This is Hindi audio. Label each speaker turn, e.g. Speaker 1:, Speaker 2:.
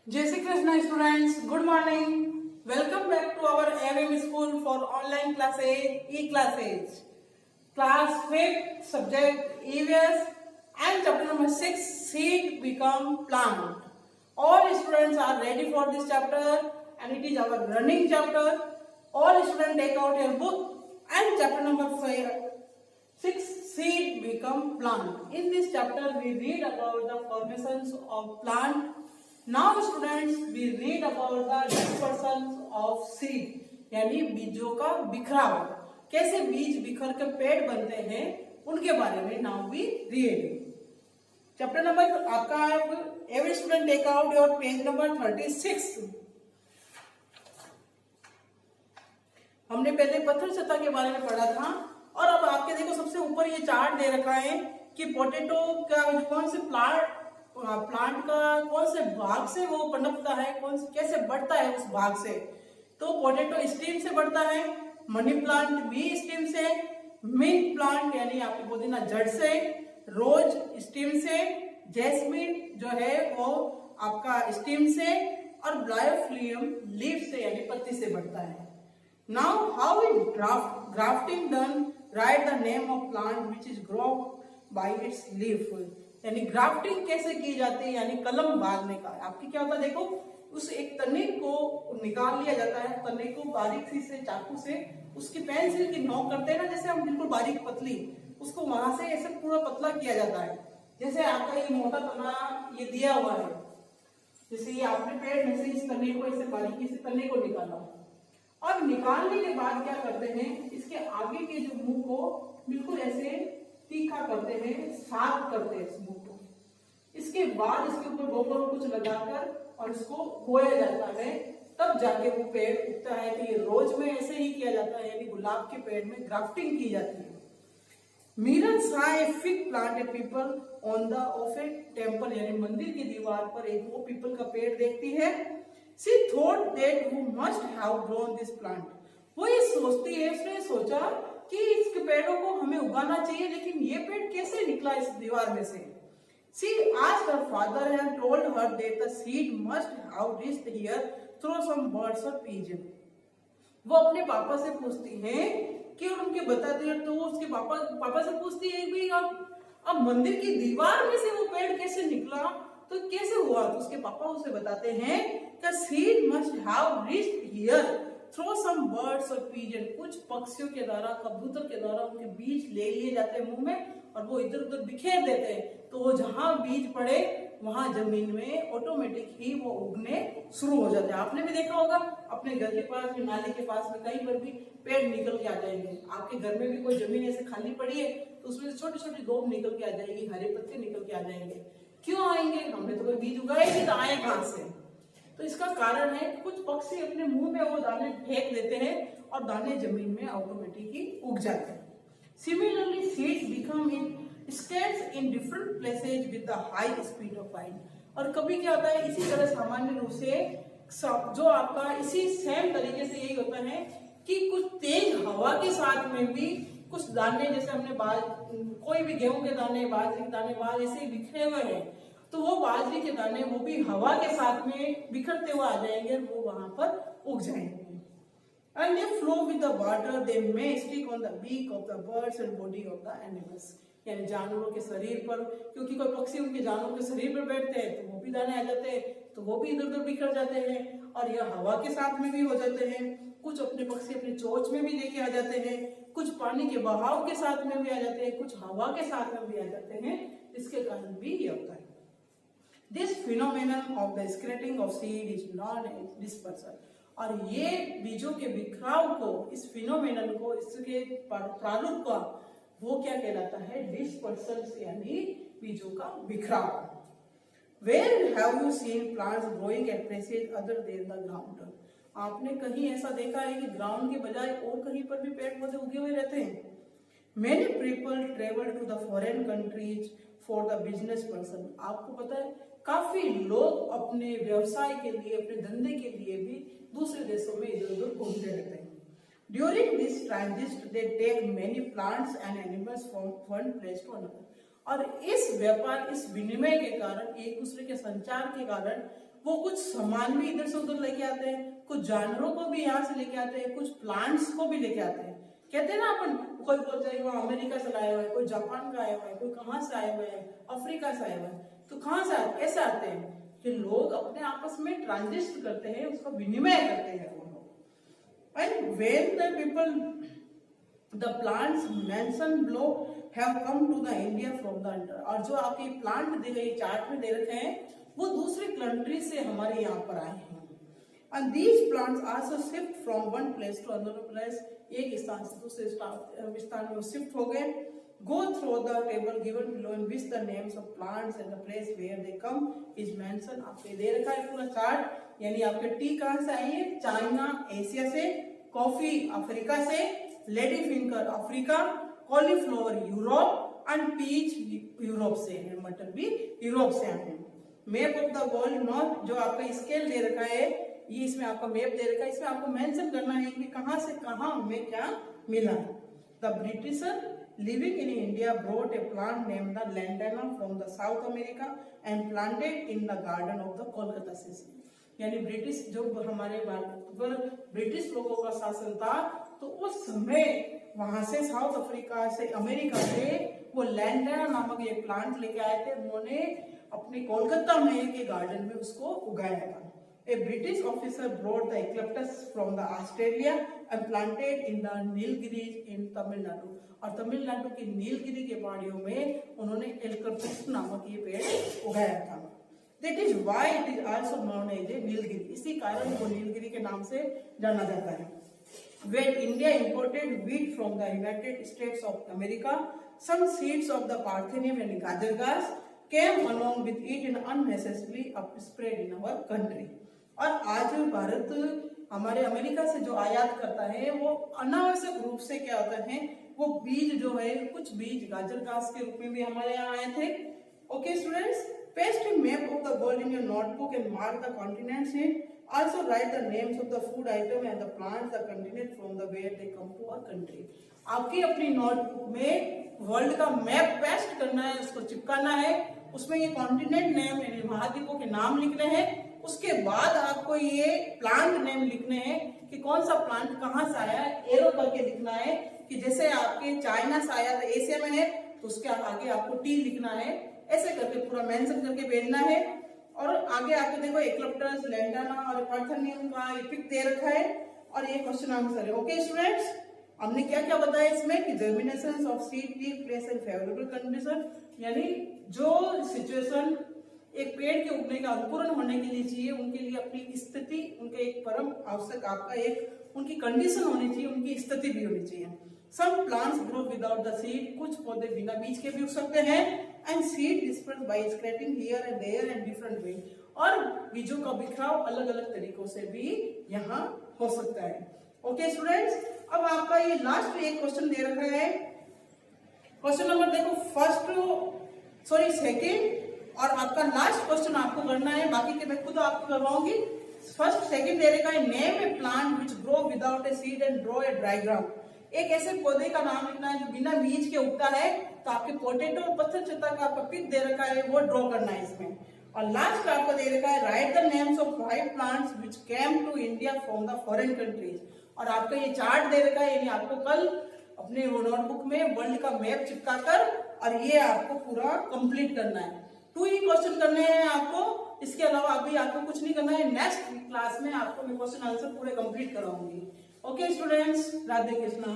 Speaker 1: जय Shri Krishna students, good morning. Welcome back to our AVM school for online classes, E classes, class 5th subject EVS and chapter number 6 seed become plant. All students are ready for this chapter and it is our running chapter. All students take out your book and chapter number 6 seed become plant. In this chapter we read about the formations of plant. Now students we read about the dispersion of seed यानी बीजों का बिखराव, कैसे बीज बिखर कर पेड़ बनते हैं उनके बारे में now we read chapter number आपका। Every student take out your page number 36। हमने पहले पत्थर सत्ता के बारे में पढ़ा था और अब आपके देखो सबसे ऊपर ये चार्ट दे रखा है कि पोटैटो का कौन से प्लांट का कौन से भाग से वो पनपता है, कौन से कैसे बढ़ता है उस भाग से। तो पोटैटो स्टीम से बढ़ता है, मनी प्लांट भी स्टीम से, मिंट प्लांट यानी आपकी पुदीना जड़ से, रोज स्टीम से, जैस्मिन जो है वो आपका स्टीम से और ब्लायोफ्लियम लीफ से यानी पत्ती से बढ़ता है। Now how is grafting done, right the name of plant which is grow by it's leaf यानी ग्राफ्टिंग कैसे की जाती है यानी कलम बांधने का। आपकी क्या होता है देखो, उस एक तने को निकाल लिया जाता है, तने को बारीक से चाकू से उसकी पेंसिल की नोक करते हैं ना, जैसे हम बिल्कुल बारीक पतली उसको वहां से ऐसे पूरा पतला किया जाता है। जैसे आपका ये मोटा तना ये दिया हुआ है, जैसे ये आपने पेड़ में से इस तने को ऐसे बारीकी से तने को निकाला और निकालने के बाद क्या करते हैं, इसके आगे के जो मुंह को बिल्कुल ऐसे तीखा करते हैं, साफ करते हैं इस मुंह को। इसके बाद इसके ऊपर गोबर कुछ लगाकर और इसको बोया जाता है, तब जाके वो पेड़ उगता है। तो ये रोज में ऐसे ही किया जाता है यानी गुलाब के पेड़ में ग्राफ्टिंग की जाती है। Meera saw a fig plant a people on the of a temple यानी मंदिर की दीवार पर एक वो पीपल का पेड़ देखती है। She thought that who must have grown this plant. वो ये सोचती है, उसने सोचा कि इस पेड़ों को हमें उगाना चाहिए, लेकिन ये पेड़ कैसे निकला इस दीवार में से। She asked her father and told her that the seed must have reached here through some birds or pigeon. वो अपने पापा से पूछती हैं कि उनके बताते हैं, तो उसके पापा से पूछती है भी अब मंदिर की दीवार में से वो पेड़ कैसे निकला, तो कैसे हुआ। तो उसके पापा उसे बताते हैं कि seed must have reached here through some birds और पिजन, कुछ पक्षियों के द्वारा, कबूतर के द्वारा उनके बीज ले लिए जाते हैं मुंह में और वो इधर उधर बिखेर देते हैं। तो वो जहां बीज पड़े वहां जमीन में ऑटोमेटिक ही वो उगने शुरू हो जाते हैं। आपने भी देखा होगा अपने घर के पास में, नाली के पास में कहीं पर भी पेड़ निकल के आ जाएंगे। आपके घर में भी कोई जमीन ऐसे खाली पड़ी है तो उसमें से छोटी छोटी दूब निकल के आ जाएगी, हरे पत्ते निकल के आ जाएंगे। क्यों आएंगे, हमने तो कोई बीज उगाए नहीं तो आए कहां से। तो इसका कारण है कुछ पक्षी अपने मुंह में वो दाने फेंक देते हैं और दाने जमीन में ऑटोमेटिक ही उग जाते हैं। Similarly seeds become in states in different places with the high speed of wind. और कभी क्या होता है, इसी तरह सामान्य रूप से जो आपका इसी सेम तरीके से यही होता है कि कुछ तेज हवा के साथ में भी कुछ दाने, जैसे हमने कोई भी गेहूं के दाने, बाजरी के दाने बाहर ऐसे ही बिखरे हुए हैं, तो वो बाजरी के दाने वो भी हवा के साथ में बिखरते हुए आ जाएंगे, वो वहां पर उग जाएंगे। And they flow with the water, they may stick on the beak of the birds and body of the animals. यानी जानवरों के शरीर पर, क्योंकि कोई पक्षी उनके जानवरों के शरीर पर बैठते हैं तो वो भी दाने आ जाते हैं, तो वो भी इधर उधर बिखर जाते हैं। और यह हवा के साथ में भी हो जाते हैं। कुछ अपने पक्षी अपने चोंच में भी लेके आ जाते हैं, कुछ पानी के बहाव के साथ में भी आ जाते हैं, कुछ हवा के साथ में भी आ जाते हैं। इसके कारण भी ये होता है। This phenomenon of the scattering of seed is known as dispersal. और ये बीजों के बिखराव को, इस फिनोमेनन को, इसके प्रारूप का वो क्या कहलाता है, डिस्पर्सल यानी बीजों का बिखराव। Where have you seen plants growing at places other than the ground? आपने कहीं ऐसा देखा है कि ग्राउंड के बजाय और कहीं पर भी पेड़ पौधे उगे हुए रहते हैं। Many people travel to the foreign countries for the business person. आपको पता है काफी लोग अपने व्यवसाय के लिए, अपने धंधे के लिए भी दूसरे देशों में इधर उधर घूमते रहते हैं। During this transit, they take many plants and animals from one place to another. और इस व्यापार, इस विनिमय के कारण, एक दूसरे के संचार के कारण वो कुछ सामान भी इधर से उधर लेके आते हैं, कुछ जानवरों को भी यहाँ से लेके आते हैं, कुछ प्लांट्स को भी लेके आते हैं। कहते हैं ना अपन, कोई बोलते हैं वो अमेरिका से लाया हुआ है, कोई जापान का आया हुआ है, कोई कहाँ से आया हुआ है, अफ्रीका से आया हुआ है। तो कहाँ से कैसे आते हैं कि लोग अपने आपस में ट्रांजिस्ट करते हैं, उसका विनिमय करते हैं वो लोग। And when the people the plants mention below have come to the India from the under, और जो आपके प्लांट दे गए चार्ट में दे रखे हैं वो दूसरी कंट्री से हमारे यहाँ पर आए हैं। And these plants also shift from one place to another place, एक स्थान से दूसरे स्थान में शिफ्ट हो गए। Go through the table given below in which the names of plants and the place where they come is mentioned। आपके दे रखा है पूरा चार्ट, यानी आपके टी कहाँ से आई है, चाइना एशिया से, कॉफी अफ्रीका से, lady finger Africa, cauliflower Europe and peach Europe से, मटर भी यूरोप से आते हैं। Map of the world north, जो आपका स्केल दे रखा है, ये इसमें आपका मैप दे रखा है, इसमें आपको मेंशन करना है कि कहाँ से कहाँ हमें क्या मिला। The britisher living in India brought a plant named the lantana from the South America and planted in the garden of the Kolkata city। यानी ब्रिटिश जो हमारे भारत पर ब्रिटिश लोगों का शासन था, तो उस समय वहां से साउथ अफ्रीका से, अमेरिका से वो लैंटाना नामक एक प्लांट लेके आए थे। उन्होंने अपने कोलकाता में के गार्डन में उसको उगाया था। A British officer brought the eucalyptus from the Australia and planted in the Nilgiris in Tamil Nadu। और तमिलनाडु की नीलगिरी के पहाड़ियों में उन्होंने eucalyptus नामक ये पेड़ उगाया था। That is why it is also known as a Nilgiri, इसी कारण वो नीलगिरी के नाम से जाना जाता है। When India imported wheat from the United States of America, some seeds of the Parthenium and Gajar grass came along with it and unnecessarily spread in our country। और आज भारत हमारे अमेरिका से जो आयात करता है वो अनावश्यक रूप से क्या होता है, वो बीज जो है, कुछ बीज गाजर घास के रूप में भी हमारे यहाँ आए थे। Okay students, paste a map of the world in your notebook and mark the continents in। Also write the names of the food item and the plants the continent from the where they come to our country। आपकी अपनी नोटबुक में वर्ल्ड का मैप पेस्ट करना है, उसको चिपकाना है, उसमें ये कॉन्टिनेंट नेम यानी महाद्वीपों के नाम लिखने हैं। उसके बाद आपको ये प्लांट नेम लिखने हैं कि कौन सा प्लांट कहाँ से आया है, एरो करके लिखना है कि जैसे आपके चाइना से आया था, एशिया में है, तो उसके आगे आपको टी लिखना है। ऐसे करके पूरा मेंशन करके भेजना है। और आगे आपको देखो यूकैलिप्टस, लैंटाना और पार्थेनियम का ये पिक दे रखा है और ये क्वेश्चन आंसर है। ओके स्टूडेंट्स, हमने क्या क्या बताया इसमें कि germination of seed take place in favourable condition, यानी जो सिचुएशन एक पेड़ के उगने का अंकुरण होने के लिए चाहिए, उनके लिए अपनी स्थिति, उनके एक परम आवश्यक आपका एक उनकी कंडीशन होनी चाहिए, उनकी स्थिति भी होनी चाहिए। Some plants grow without the seed, कुछ पौधे बिना बीज के भी उग सकते हैं। And seed disperse by scattering here and there and different way, और बीजों का बिखराव अलग अलग तरीकों से भी यहाँ हो सकता है। ओके स्टूडेंट्स, अब आपका ये लास्ट एक क्वेश्चन दे रखा है। क्वेश्चन नंबर देखो सेकेंड और आपका लास्ट क्वेश्चन आपको करना है, बाकी के मैं खुद आपको करवाऊंगी। फर्स्ट सेकंड दे रखा है, name A plant which grow without a seed and draw a diagram. एक ऐसे पौधे का नाम लिखना है जो बिना बीज के उगता है, तो आपके पोटैटो और पत्थर चट्टा का आपका पिक दे रखा है, वो ड्रॉ करना है इसमें। और लास्ट आपको दे रखा है, write the names of 5 plants which came to India from the foreign countries. और आपका ये चार्ट दे रखा है, यानी आपको कल अपने नोटबुक में वर्ल्ड का मैप चिपका कर और ये आपको पूरा कंप्लीट करना है। 2 ही क्वेश्चन करने हैं आपको, इसके अलावा अभी आपको कुछ नहीं करना है। नेक्स्ट क्लास में आपको मैं क्वेश्चन आंसर पूरे कंप्लीट कराऊंगी। Okay students, Radhe Krishna.